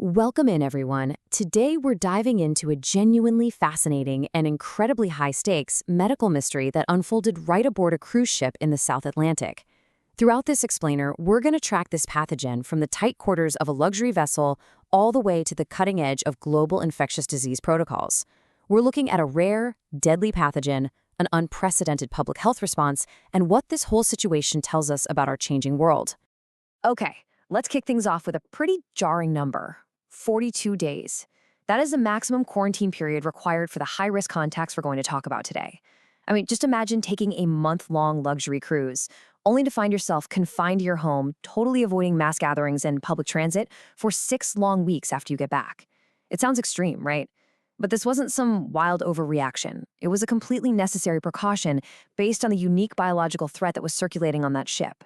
Welcome in, everyone. Today, we're diving into a genuinely fascinating and incredibly high-stakes medical mystery that unfolded right aboard a cruise ship in the South Atlantic. Throughout this explainer, we're going to track this pathogen from the tight quarters of a luxury vessel all the way to the cutting edge of global infectious disease protocols. We're looking at a rare, deadly pathogen, an unprecedented public health response, and what this whole situation tells us about our changing world. Okay, let's kick things off with a pretty jarring number. 42 days. That is the maximum quarantine period required for the high-risk contacts we're going to talk about today. I mean, just imagine taking a month-long luxury cruise, only to find yourself confined to your home, totally avoiding mass gatherings and public transit for 6 long weeks after you get back. It sounds extreme, right? But this wasn't some wild overreaction. It was a completely necessary precaution based on the unique biological threat that was circulating on that ship.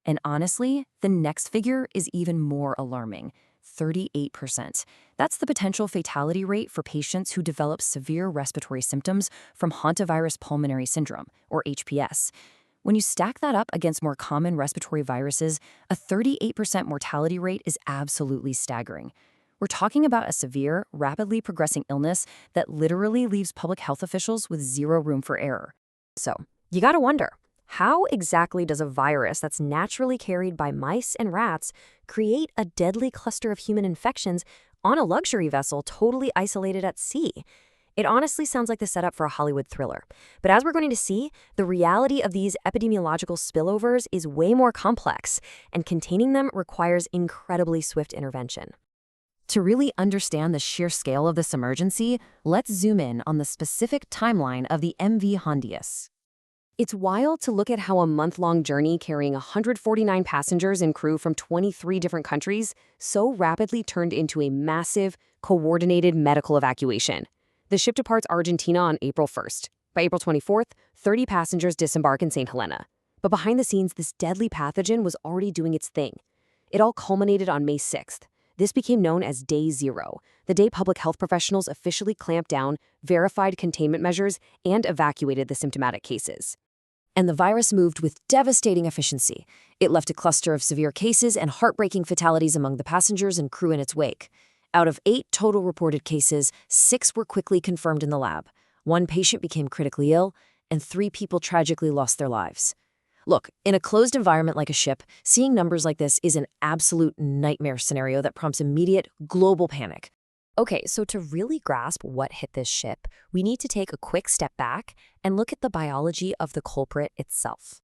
And honestly, the next figure is even more alarming. 38%. That's the potential fatality rate for patients who develop severe respiratory symptoms from hantavirus pulmonary syndrome, or HPS. When you stack that up against more common respiratory viruses, a 38% mortality rate is absolutely staggering. We're talking about a severe, rapidly progressing illness that literally leaves public health officials with zero room for error. So, you gotta wonder, how exactly does a virus that's naturally carried by mice and rats create a deadly cluster of human infections on a luxury vessel totally isolated at sea? It honestly sounds like the setup for a Hollywood thriller. But as we're going to see, the reality of these epidemiological spillovers is way more complex, and containing them requires incredibly swift intervention. To really understand the sheer scale of this emergency, let's zoom in on the specific timeline of the MV Hondius. It's wild to look at how a month-long journey carrying 149 passengers and crew from 23 different countries so rapidly turned into a massive, coordinated medical evacuation. The ship departs Argentina on April 1st. By April 24th, 30 passengers disembark in St. Helena. But behind the scenes, this deadly pathogen was already doing its thing. It all culminated on May 6th. This became known as Day Zero, the day public health professionals officially clamped down, verified containment measures, and evacuated the symptomatic cases. And the virus moved with devastating efficiency. It left a cluster of severe cases and heartbreaking fatalities among the passengers and crew in its wake. Out of 8 total reported cases, 6 were quickly confirmed in the lab. 1 patient became critically ill, and 3 people tragically lost their lives. Look, in a closed environment like a ship, seeing numbers like this is an absolute nightmare scenario that prompts immediate, global panic. Okay, so to really grasp what hit this ship, we need to take a quick step back and look at the biology of the culprit itself.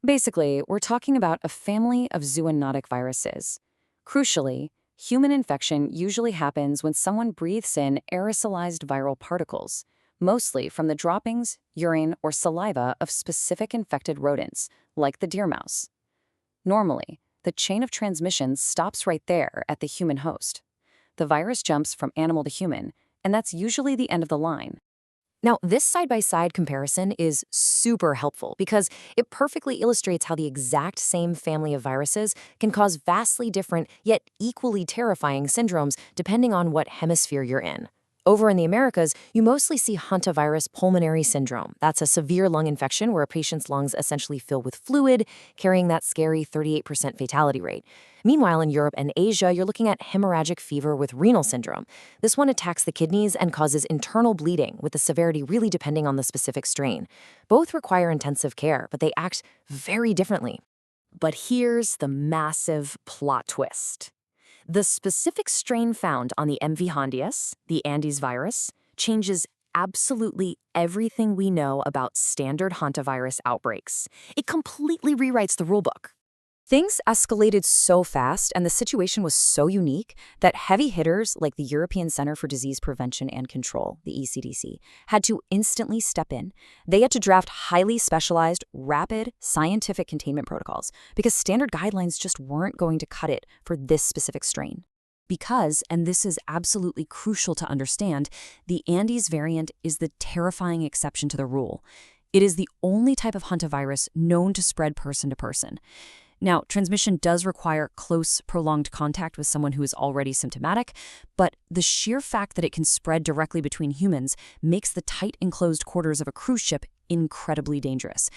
Basically, we're talking about a family of zoonotic viruses. Crucially, human infection usually happens when someone breathes in aerosolized viral particles, mostly from the droppings, urine, or saliva of specific infected rodents, like the deer mouse. Normally, the chain of transmission stops right there at the human host. The virus jumps from animal to human, and that's usually the end of the line. Now, this side-by-side comparison is super helpful because it perfectly illustrates how the exact same family of viruses can cause vastly different yet equally terrifying syndromes depending on what hemisphere you're in. Over in the Americas, you mostly see hantavirus pulmonary syndrome. That's a severe lung infection where a patient's lungs essentially fill with fluid, carrying that scary 38% fatality rate. Meanwhile, in Europe and Asia, you're looking at hemorrhagic fever with renal syndrome. This one attacks the kidneys and causes internal bleeding, with the severity really depending on the specific strain. Both require intensive care, but they act very differently. But here's the massive plot twist. The specific strain found on the MV Hondius, the Andes virus, changes absolutely everything we know about standard hantavirus outbreaks. It completely rewrites the rulebook. Things escalated so fast and the situation was so unique that heavy hitters like the European Center for Disease Prevention and Control, the ECDC, had to instantly step in. They had to draft highly specialized, rapid, scientific containment protocols because standard guidelines just weren't going to cut it for this specific strain. Because, and this is absolutely crucial to understand, the Andes variant is the terrifying exception to the rule. It is the only type of hantavirus known to spread person to person. Now, transmission does require close, prolonged contact with someone who is already symptomatic, but the sheer fact that it can spread directly between humans makes the tight enclosed quarters of a cruise ship incredibly dangerous.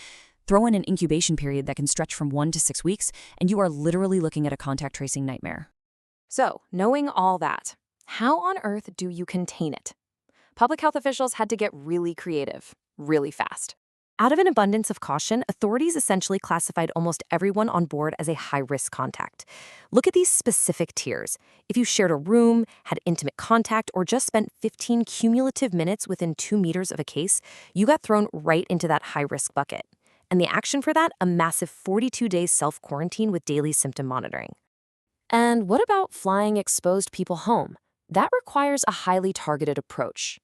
Throw in an incubation period that can stretch from 1 to 6 weeks, and you are literally looking at a contact tracing nightmare. So, knowing all that, how on earth do you contain it? Public health officials had to get really creative, really fast. Out of an abundance of caution, authorities essentially classified almost everyone on board as a high-risk contact. Look at these specific tiers. If you shared a room, had intimate contact, or just spent 15 cumulative minutes within 2 meters of a case, you got thrown right into that high-risk bucket. And the action for that, a massive 42 days self-quarantine with daily symptom monitoring. And what about flying exposed people home? That requires a highly targeted approach.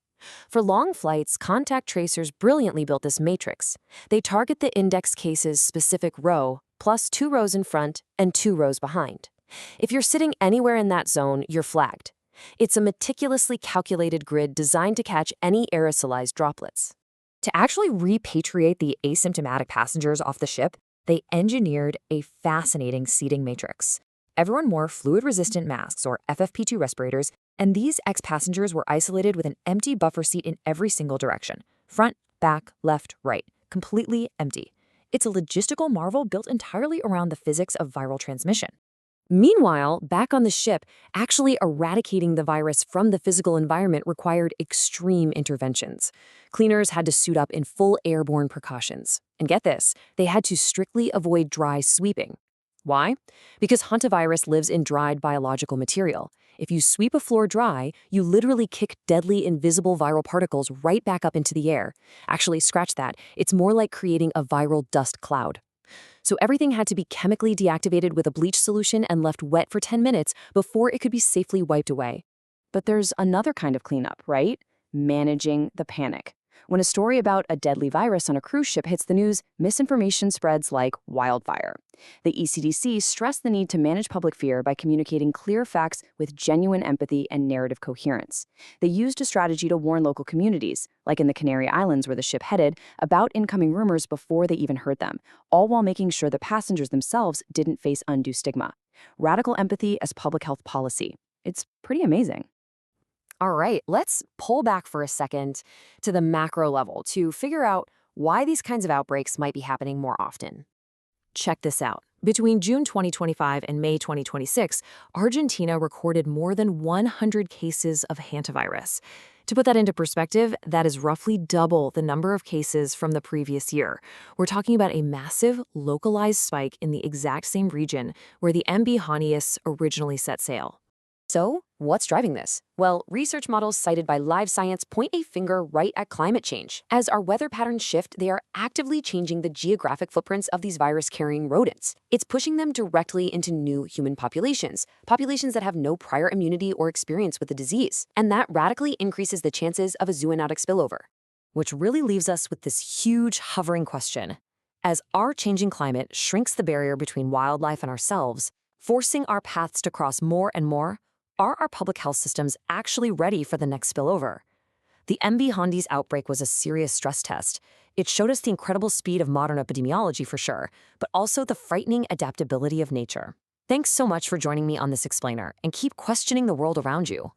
For long flights, contact tracers brilliantly built this matrix. They target the index case's specific row, plus 2 rows in front and 2 rows behind. If you're sitting anywhere in that zone, you're flagged. It's a meticulously calculated grid designed to catch any aerosolized droplets. To actually repatriate the asymptomatic passengers off the ship, they engineered a fascinating seating matrix. Everyone wore fluid-resistant masks, or FFP2 respirators, and these ex-passengers were isolated with an empty buffer seat in every single direction. Front, back, left, right. Completely empty. It's a logistical marvel built entirely around the physics of viral transmission. Meanwhile, back on the ship, actually eradicating the virus from the physical environment required extreme interventions. Cleaners had to suit up in full airborne precautions. And get this, they had to strictly avoid dry sweeping. Why? Because hantavirus lives in dried biological material. If you sweep a floor dry, you literally kick deadly invisible viral particles right back up into the air. Actually, scratch that. It's more like creating a viral dust cloud. So everything had to be chemically deactivated with a bleach solution and left wet for 10 minutes before it could be safely wiped away. But there's another kind of cleanup, right? Managing the panic. When a story about a deadly virus on a cruise ship hits the news, misinformation spreads like wildfire. The ECDC stressed the need to manage public fear by communicating clear facts with genuine empathy and narrative coherence. They used a strategy to warn local communities, like in the Canary Islands where the ship headed, about incoming rumors before they even heard them, all while making sure the passengers themselves didn't face undue stigma. Radical empathy as public health policy. It's pretty amazing. All right, let's pull back for a second to the macro level to figure out why these kinds of outbreaks might be happening more often. Check this out. Between June 2025 and May 2026, Argentina recorded more than 100 cases of hantavirus. To put that into perspective, that is roughly double the number of cases from the previous year. We're talking about a massive, localized spike in the exact same region where the MV Hondius originally set sail. So, what's driving this? Well, research models cited by Live Science point a finger right at climate change. As our weather patterns shift, they are actively changing the geographic footprints of these virus-carrying rodents. It's pushing them directly into new human populations that have no prior immunity or experience with the disease. And that radically increases the chances of a zoonotic spillover. Which really leaves us with this huge hovering question. As our changing climate shrinks the barrier between wildlife and ourselves, forcing our paths to cross more and more, are our public health systems actually ready for the next spillover? The MV Hondius outbreak was a serious stress test. It showed us the incredible speed of modern epidemiology for sure, but also the frightening adaptability of nature. Thanks so much for joining me on this explainer, and keep questioning the world around you.